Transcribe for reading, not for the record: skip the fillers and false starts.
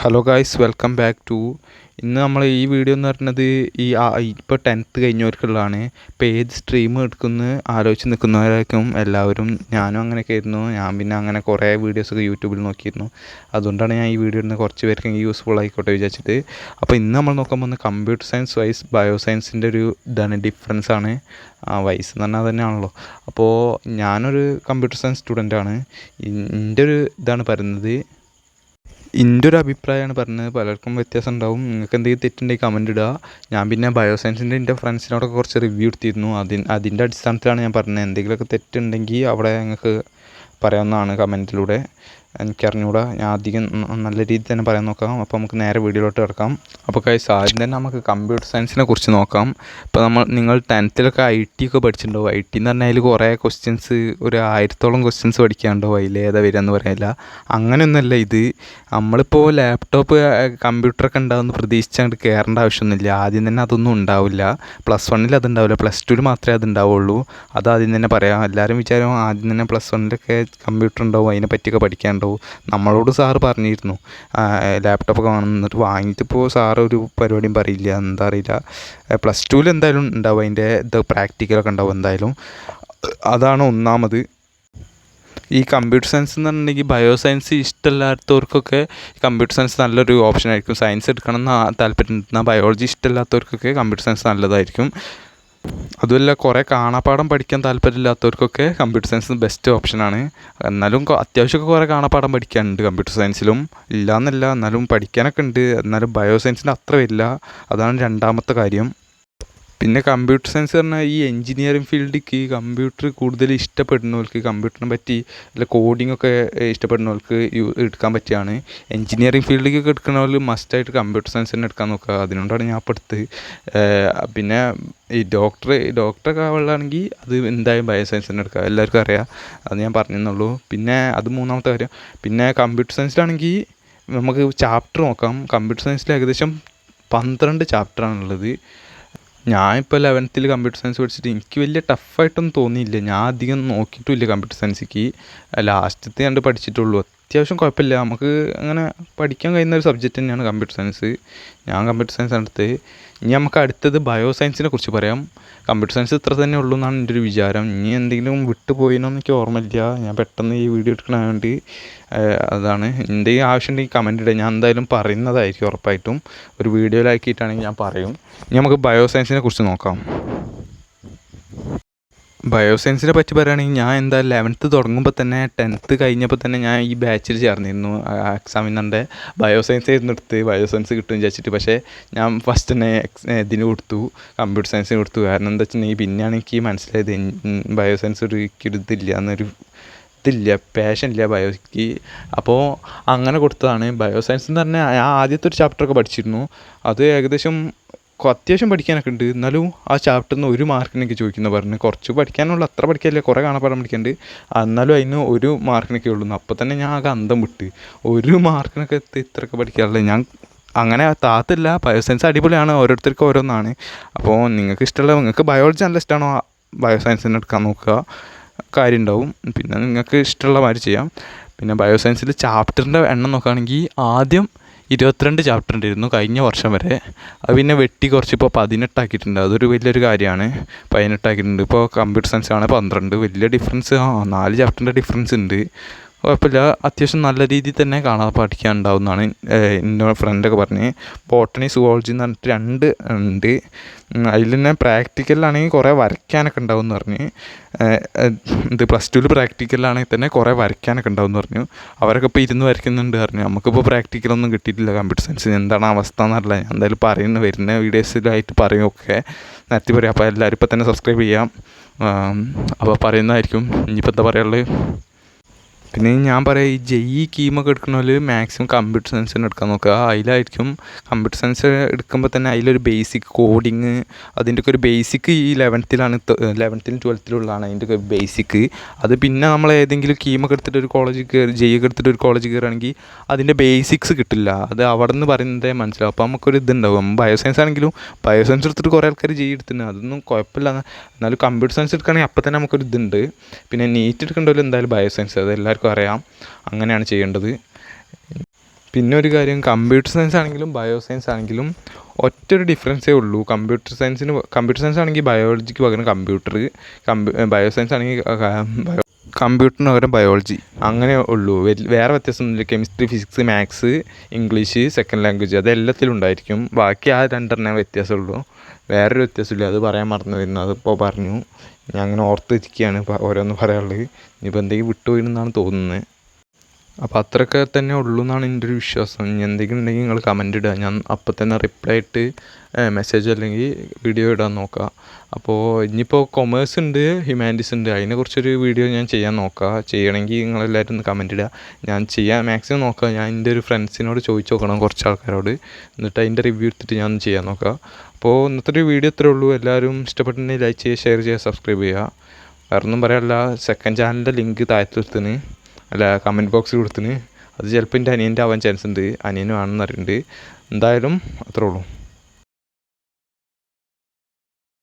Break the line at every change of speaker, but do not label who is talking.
Hello guys, welcome back to. ഇന്ന് നമ്മൾ ഈ വീഡിയോ എന്ന് പറയുന്നത് ഇപ്പോൾ 10th കഴിഞ്ഞവർക്കുള്ളതാണ്. ഇപ്പോൾ ഏത് സ്ട്രീം എടുക്കുമെന്ന് ആലോചിച്ച് നിൽക്കുന്നവരായിരിക്കും എല്ലാവരും. ഞാനും അങ്ങനെയൊക്കെ ആയിരുന്നു. ഞാൻ പിന്നെ അങ്ങനെ കുറേ വീഡിയോസൊക്കെ യൂട്യൂബിൽ നോക്കിയിരുന്നു. അതുകൊണ്ടാണ് ഞാൻ ഈ വീഡിയോ ഇടുന്നത്, കുറച്ച് പേർക്ക് യൂസ്ഫുൾ ആയിക്കോട്ടെ വിചാരിച്ചിട്ട്. അപ്പോൾ ഇന്ന് നമ്മൾ നോക്കാൻ പോകുന്നത് കമ്പ്യൂട്ടർ സയൻസ് വൈസ് ബയോ സയൻസിൻ്റെ ഒരു ഡിഫറൻസ് ആണ്. വൈസ് എന്ന് പറഞ്ഞാൽ തന്നെയാണല്ലോ. അപ്പോൾ ഞാനൊരു കമ്പ്യൂട്ടർ സയൻസ് സ്റ്റുഡൻ്റാണ്. എൻ്റെ ഒരു ഇതാണ് പറയുന്നത്, എൻ്റെ ഒരു അഭിപ്രായമാണ് പറഞ്ഞത്. പലർക്കും വ്യത്യാസം ഉണ്ടാവും. നിങ്ങൾക്ക് എന്തെങ്കിലും തെറ്റുണ്ടെങ്കിൽ കമൻറ്റ് ഇടുക. ഞാൻ പിന്നെ ബയോസയൻസിൻ്റെ എൻ്റെ ഫ്രണ്ട്സിനോടൊക്കെ കുറച്ച് റിവ്യൂ എടുത്തിരുന്നു. അതിൻ്റെ അടിസ്ഥാനത്തിലാണ് ഞാൻ പറഞ്ഞത്. എന്തെങ്കിലുമൊക്കെ തെറ്റുണ്ടെങ്കിൽ അവിടെ നിങ്ങൾക്ക് പറയാവുന്നതാണ് കമൻറ്റിലൂടെ. എനിക്കറിഞ്ഞൂടാ, ഞാൻ അധികം നല്ല രീതിയിൽ തന്നെ പറയാൻ നോക്കാം. അപ്പോൾ നമുക്ക് നേരെ വീഡിയോയിലോട്ട് കിടക്കാം. അപ്പോൾ ഗൈസ്, ആദ്യം തന്നെ നമുക്ക് കമ്പ്യൂട്ടർ സയൻസിനെ കുറിച്ച് നോക്കാം. ഇപ്പോൾ നിങ്ങൾ 10th ഐ ടി ഒക്കെ പഠിച്ചിട്ടുണ്ടാവും. ഐ ടി എന്ന് പറഞ്ഞാൽ അതിൽ കുറേ ക്വസ്റ്റ്യൻസ്, ഒരു 1000-ഓളം ക്വസ്റ്റ്യൻസ് പഠിക്കാനുണ്ടാവും. അതിൽ ഏതാ വരിക എന്ന് പറയാനില്ല. അങ്ങനെയൊന്നുമല്ല ഇത്. നമ്മളിപ്പോൾ ലാപ്ടോപ്പ് കമ്പ്യൂട്ടറൊക്കെ ഉണ്ടാവുമെന്ന് പ്രതീക്ഷിച്ചങ്ങോട്ട് കയറേണ്ട ആവശ്യമൊന്നുമില്ല. ആദ്യം തന്നെ അതൊന്നും ഉണ്ടാവില്ല. +1 അതുണ്ടാവില്ല, +2 മാത്രമേ അതുണ്ടാവുള്ളൂ. അത് ആദ്യം തന്നെ പറയാം. എല്ലാവരും വിചാരം ആദ്യം തന്നെ +1 കമ്പ്യൂട്ടർ ഉണ്ടാവും, അതിനെ പറ്റിയൊക്കെ പഠിക്കാനുണ്ടാവും. നമ്മളോട് സാറ് പറഞ്ഞിരുന്നു ലാപ്ടോപ്പൊക്കെ വന്നിട്ട് വാങ്ങിയിട്ടിപ്പോൾ സാറ് ഒരു പരിപാടിയും പറയില്ല, എന്താ അറിയില്ല. +2 എന്തായാലും ഉണ്ടാവും, അതിൻ്റെ പ്രാക്ടിക്കലൊക്കെ ഉണ്ടാവും എന്തായാലും. അതാണ് ഒന്നാമത്. ഈ കമ്പ്യൂട്ടർ സയൻസ് എന്ന് പറഞ്ഞിട്ടുണ്ടെങ്കിൽ ബയോ സയൻസ് ഇഷ്ടമില്ലാത്തവർക്കൊക്കെ കമ്പ്യൂട്ടർ സയൻസ് നല്ലൊരു ഓപ്ഷൻ ആയിരിക്കും. സയൻസ് എടുക്കണം എന്ന് താല്പര്യം, ബയോളജി ഇഷ്ടമില്ലാത്തവർക്കൊക്കെ കമ്പ്യൂട്ടർ സയൻസ് നല്ലതായിരിക്കും. അതുമല്ല, കുറേ കാണാപ്പാഠം പഠിക്കാൻ താല്പര്യമില്ലാത്തവർക്കൊക്കെ കമ്പ്യൂട്ടർ സയൻസ് ബെസ്റ്റ് ഓപ്ഷനാണ്. എന്നാലും അത്യാവശ്യമൊക്കെ കുറേ കാണാപ്പാഠം പഠിക്കാനുണ്ട് കമ്പ്യൂട്ടർ സയൻസിലും, ഇല്ലയെന്നല്ല, എന്നാലും പഠിക്കാനൊക്കെ ഉണ്ട്. എന്നാലും ബയോ സയൻസിൻ്റെ അത്ര വരില്ല. അതാണ് രണ്ടാമത്തെ കാര്യം. പിന്നെ കമ്പ്യൂട്ടർ സയൻസ് പറഞ്ഞാൽ ഈ എൻജിനീയറിംഗ് ഫീൽഡിലേക്ക് കമ്പ്യൂട്ടർ കൂടുതൽ ഇഷ്ടപ്പെടുന്നവർക്ക്, കമ്പ്യൂട്ടറിനെ പറ്റി അല്ല കോഡിങ്ങൊക്കെ ഇഷ്ടപ്പെടുന്നവർക്ക് എടുക്കാൻ പറ്റിയാണ്. എൻജിനീയറിംഗ് ഫീൽഡിലേക്കൊക്കെ എടുക്കുന്നവർ മസ്റ്റായിട്ട് കമ്പ്യൂട്ടർ സയൻസ് തന്നെ എടുക്കാൻ നോക്കുക. അതിനോടാണ് ഞാൻ ഇപ്പോൾ എടുത്ത്. പിന്നെ ഈ ഡോക്ടറൊക്കെ ആവുകയാണെങ്കിൽ അത് എന്തായാലും ബയോ സയൻസ് തന്നെ എടുക്കുക, എല്ലാവർക്കും അറിയാം. അത് ഞാൻ പറഞ്ഞെന്നുള്ളൂ. പിന്നെ അത് മൂന്നാമത്തെ കാര്യം. പിന്നെ കമ്പ്യൂട്ടർ സയൻസിലാണെങ്കിൽ നമുക്ക് ചാപ്റ്റർ നോക്കാം. കമ്പ്യൂട്ടർ സയൻസിൽ ഏകദേശം 12 ചാപ്റ്ററാണുള്ളത്. ഞാനിപ്പോൾ 11th കമ്പ്യൂട്ടർ സയൻസ് പഠിച്ചിട്ട് എനിക്ക് വലിയ ടഫായിട്ടൊന്നും തോന്നിയില്ല. ഞാൻ അധികം നോക്കിയിട്ടുമില്ല കമ്പ്യൂട്ടർ സയൻസിക്ക്. ലാസ്റ്റത്തെ കണ്ട് പഠിച്ചിട്ടുള്ളൂ. അത്യാവശ്യം കുഴപ്പമില്ല, നമുക്ക് അങ്ങനെ പഠിക്കാൻ കഴിയുന്ന ഒരു സബ്ജക്റ്റ് തന്നെയാണ് കമ്പ്യൂട്ടർ സയൻസ്. ഞാൻ കമ്പ്യൂട്ടർ സയൻസ് എടുത്ത്. ഇനി നമുക്ക് അടുത്തത് ബയോ സയൻസിനെ കുറിച്ച് പറയാം. കമ്പ്യൂട്ടർ സയൻസ് ഇത്ര തന്നെ ഉള്ളൂ എന്നാണ് എൻ്റെ ഒരു വിചാരം. ഇനി എന്തെങ്കിലും വിട്ടുപോയിനോന്ന് എനിക്ക് ഓർമ്മയില്ല. ഞാൻ പെട്ടെന്ന് ഈ വീഡിയോ എടുക്കണതുകൊണ്ട് അതാണ്. എന്തെങ്കിലും ആവശ്യമുണ്ടെങ്കിൽ കമൻറ്റ് ഇടുക, ഞാൻ എന്തായാലും പറയുന്നതായിരിക്കും ഉറപ്പായിട്ടും. ഒരു വീഡിയോയിലാക്കിയിട്ടാണെങ്കിൽ ഞാൻ പറയും. ഇനി നമുക്ക് ബയോ സയൻസിനെ കുറിച്ച് നോക്കാം. ബയോ സയൻസിനെ പറ്റി പറയുകയാണെങ്കിൽ ഞാൻ എന്തായാലും 11th തുടങ്ങുമ്പോൾ തന്നെ 10th കഴിഞ്ഞപ്പോൾ തന്നെ ഞാൻ ഈ ബാച്ചിൽ ചേർന്നിരുന്നു. എക്സാമിനറിൻ്റെ ബയോ സയൻസ് ആയിരുന്നു എടുത്ത്. ബയോ സയൻസ് കിട്ടും വിചാരിച്ചിട്ട്. പക്ഷേ ഞാൻ ഫസ്റ്റ് തന്നെ ഇതിന് കൊടുത്തു, കമ്പ്യൂട്ടർ സയൻസിന് കൊടുത്തു. കാരണം എന്താ വെച്ചിട്ടുണ്ടെങ്കിൽ പിന്നെയാണ് എനിക്ക് മനസ്സിലായത് ബയോ സയൻസ് ഒരു ഇതില്ല എന്നൊരു ഇതില്ല, പാഷനില്ല ബയോയ്ക്ക്. അപ്പോൾ അങ്ങനെ കൊടുത്തതാണ്. ബയോ സയൻസ് എന്ന് പറഞ്ഞാൽ ഞാൻ ആദ്യത്തെ ഒരു ചാപ്റ്ററൊക്കെ പഠിച്ചിരുന്നു. അത് ഏകദേശം അത്യാവശ്യം പഠിക്കാനൊക്കെ ഉണ്ട്. എന്നാലും ആ ചാപ്റ്ററിൽ നിന്ന് 1 മാർക്കിനൊക്കെ ചോദിക്കുന്നു പറഞ്ഞു. കുറച്ച് പഠിക്കാനുള്ള, അത്ര പഠിക്കാനില്ല, കുറേ കാണാപ്പാടം പഠിക്കാനുണ്ട്. എന്നാലും അതിന് 1 മാർക്കിനൊക്കെ ഉള്ളൂ. അപ്പോൾ തന്നെ ഞാൻ ആകെ അന്തം വിട്ട്. 1 മാർക്കിനൊക്കെ ഇത്രയൊക്കെ പഠിക്കാറില്ല ഞാൻ. അങ്ങനെ താത്തില്ല, ബയോ സയൻസ് അടിപൊളിയാണ്, ഓരോരുത്തർക്കും ഓരോന്നാണ്. അപ്പോൾ നിങ്ങൾക്ക് ബയോളജി നല്ല ഇഷ്ടമാണോ, ബയോ സയൻസിന് എടുക്കാൻ നോക്കുക, കാര്യം ഉണ്ടാവും. പിന്നെ നിങ്ങൾക്ക് ഇഷ്ടമുള്ള മാതിരി ചെയ്യാം. പിന്നെ ബയോ സയൻസിൽ ചാപ്റ്ററിൻ്റെ എണ്ണം നോക്കുകയാണെങ്കിൽ ആദ്യം 22 ചാപ്റ്റർ ഉണ്ടായിരുന്നു കഴിഞ്ഞ വർഷം വരെ. അത് പിന്നെ വെട്ടി കുറച്ച് ഇപ്പോൾ 18 ആക്കിയിട്ടുണ്ട്. അതൊരു വലിയൊരു കാര്യമാണ്. 18 ആക്കിയിട്ടുണ്ട്. ഇപ്പോൾ കമ്പ്യൂട്ടർ സയൻസ് ആണ് 12. വലിയ ഡിഫറൻസ്, 4 ചാപ്റ്ററിൻ്റെ ഡിഫറൻസ് ഉണ്ട്. കുഴപ്പമില്ല, അത്യാവശ്യം നല്ല രീതിയിൽ തന്നെ പഠിക്കാൻ ഉണ്ടാവുന്നതാണ് എൻ്റെ ഫ്രണ്ടൊക്കെ പറഞ്ഞ്. ബോട്ടണി, സുവോളജി എന്ന് പറഞ്ഞിട്ട് 2 ഉണ്ട്. അതിൽ തന്നെ പ്രാക്ടിക്കലിലാണെങ്കിൽ കുറേ വരയ്ക്കാനൊക്കെ ഉണ്ടാവും എന്ന് പറഞ്ഞ്. ഇത് +2 പ്രാക്ടിക്കലിലാണെങ്കിൽ തന്നെ കുറേ വരയ്ക്കാനൊക്കെ ഉണ്ടാവും എന്ന് പറഞ്ഞു. അവരൊക്കെ ഇപ്പോൾ ഇരുന്ന് വരയ്ക്കുന്നുണ്ട് പറഞ്ഞു. നമുക്കിപ്പോൾ പ്രാക്ടിക്കലൊന്നും കിട്ടിയിട്ടില്ല കമ്പ്യൂട്ടർ സയൻസിന്. എന്താണ് അവസ്ഥ എന്നറിയില്ല. ഞാൻ എന്തായാലും പറയുന്നു, വരുന്ന വീഡിയോസിലായിട്ട് പറയുമൊക്കെ നേരത്തെ പറയാം. അപ്പോൾ എല്ലാവരും ഇപ്പോൾ തന്നെ സബ്സ്ക്രൈബ് ചെയ്യാം. അപ്പോൾ പറയുന്നതായിരിക്കും. ഇനിയിപ്പോൾ എന്താ പറയുള്ളത്. പിന്നെ ഞാൻ പറയാം, ഈ JEE കീമൊക്കെ എടുക്കണമല്ലോ മാക്സിമം കമ്പ്യൂട്ടർ സയൻസ് തന്നെ എടുക്കാൻ നോക്കുക. അതിലായിരിക്കും കമ്പ്യൂട്ടർ സയൻസ് എടുക്കുമ്പോൾ തന്നെ അതിലൊരു ബേസിക് കോഡിങ്, അതിൻ്റെയൊക്കെ ഒരു ബേസിക് ഈ 11th 12th അതിൻ്റെ ഒക്കെ ബേസിക്. അത് പിന്നെ നമ്മൾ ഏതെങ്കിലും കീമൊക്കെ എടുത്തിട്ട് ഒരു കോളേജിൽ കയറി, JEE എടുത്തിട്ട് ഒരു കോളേജിൽ കയറുകയാണെങ്കിൽ അതിൻ്റെ ബേസിക്സ് കിട്ടില്ല. അത് അവിടെ നിന്ന് പറയുന്നതേ മനസ്സിലാവും. അപ്പോൾ നമുക്കൊരു ഇതുണ്ടാവും. ബയോ സയൻസ് ആണെങ്കിലും ബയോ സയൻസ് എടുത്തിട്ട് കുറേ ആൾക്കാർ JEE എടുത്തിട്ടുണ്ട്, അതൊന്നും കുഴപ്പമില്ല. എന്നാലും കമ്പ്യൂട്ടർ സയൻസ് എടുക്കുകയാണെങ്കിൽ അപ്പോൾ തന്നെ നമുക്കൊരു ഇതുണ്ട്. പിന്നെ നീറ്റ് എടുക്കേണ്ടവരും എന്തായാലും ബയോ സയൻസ്, അത് എല്ലാവർക്കും അറിയാം. അങ്ങനെയാണ് ചെയ്യേണ്ടത്. പിന്നെ ഒരു കാര്യം, കമ്പ്യൂട്ടർ സയൻസ് ആണെങ്കിലും ബയോ സയൻസ് ആണെങ്കിലും ഒറ്റൊരു ഡിഫറൻസേ ഉള്ളൂ. കമ്പ്യൂട്ടർ സയൻസ് ആണെങ്കിൽ ബയോളജിക്ക് പകരം ബയോ സയൻസ് ആണെങ്കിൽ കമ്പ്യൂട്ടറിന് പകരം ബയോളജി, അങ്ങനെ ഉള്ളൂ. വേറെ വ്യത്യാസമൊന്നുമില്ല. Chemistry, physics, maths, English, second language അതെല്ലാത്തിലും ഉണ്ടായിരിക്കും. ബാക്കി ആ 2 വ്യത്യാസമുള്ളൂ. വേറൊരു വ്യത്യാസമില്ല. അത് പറയാൻ മറന്നു വരുന്നു, അതിപ്പോൾ പറഞ്ഞു. ഞാൻ അങ്ങനെ ഓർത്ത് വെച്ചിരിക്കുകയാണ് ഓരോന്ന് പറയാനുള്ളത്. ഇനിയിപ്പോൾ എന്തെങ്കിലും വിട്ടുപോയിരുന്നാണ് തോന്നുന്നത്. അപ്പോൾ അത്രയൊക്കെ തന്നെ ഉള്ളൂ എന്നാണ് എൻ്റെ ഒരു വിശ്വാസം. ഇനി എന്തെങ്കിലും ഉണ്ടെങ്കിൽ നിങ്ങൾ കമൻ്റ് ഇടുക. ഞാൻ അപ്പം തന്നെ റിപ്ലൈ ആയിട്ട് മെസ്സേജ് അല്ലെങ്കിൽ വീഡിയോ ഇടാൻ നോക്കാം. അപ്പോൾ ഇനിയിപ്പോൾ കൊമേഴ്സ് ഉണ്ട്, ഹ്യൂമാനിറ്റീസ് ഉണ്ട്, അതിനെക്കുറിച്ചൊരു വീഡിയോ ഞാൻ ചെയ്യാൻ നോക്കാം. ചെയ്യണമെങ്കിൽ നിങ്ങളെല്ലാവരും ഒന്ന് കമൻ്റ് ഇടുക. ഞാൻ ചെയ്യാൻ മാക്സിമം നോക്കാം. ഞാൻ എൻ്റെ ഒരു ഫ്രണ്ട്സിനോട് ചോദിച്ച് നോക്കണം, കുറച്ച് ആൾക്കാരോട്. എന്നിട്ട് അതിൻ്റെ റിവ്യൂ എടുത്തിട്ട് ഞാൻ ചെയ്യാൻ നോക്കാം. അപ്പോൾ ഇന്നത്തെ ഒരു വീഡിയോ ഇത്രേ ഉള്ളൂ. എല്ലാവരും ഇഷ്ടപ്പെട്ടിട്ടുണ്ടെങ്കിൽ ലൈക്ക് ചെയ്യുക, ഷെയർ ചെയ്യുക, സബ്സ്ക്രൈബ് ചെയ്യുക. വേറൊന്നും പറയാനില്ല. സെക്കൻഡ് ചാനലിൻ്റെ ലിങ്ക് താഴത്തെടുത്തിന് കമൻറ്റ് ബോക്സിൽ കൊടുത്തിന്. അത് ചിലപ്പോൾ എൻ്റെ അനിയൻ്റെ ആവാൻ ചാൻസ് ഉണ്ട്. അനിയനും ആണെന്ന് അറിയുന്നുണ്ട്. എന്തായാലും അത്രേ ഉള്ളൂ.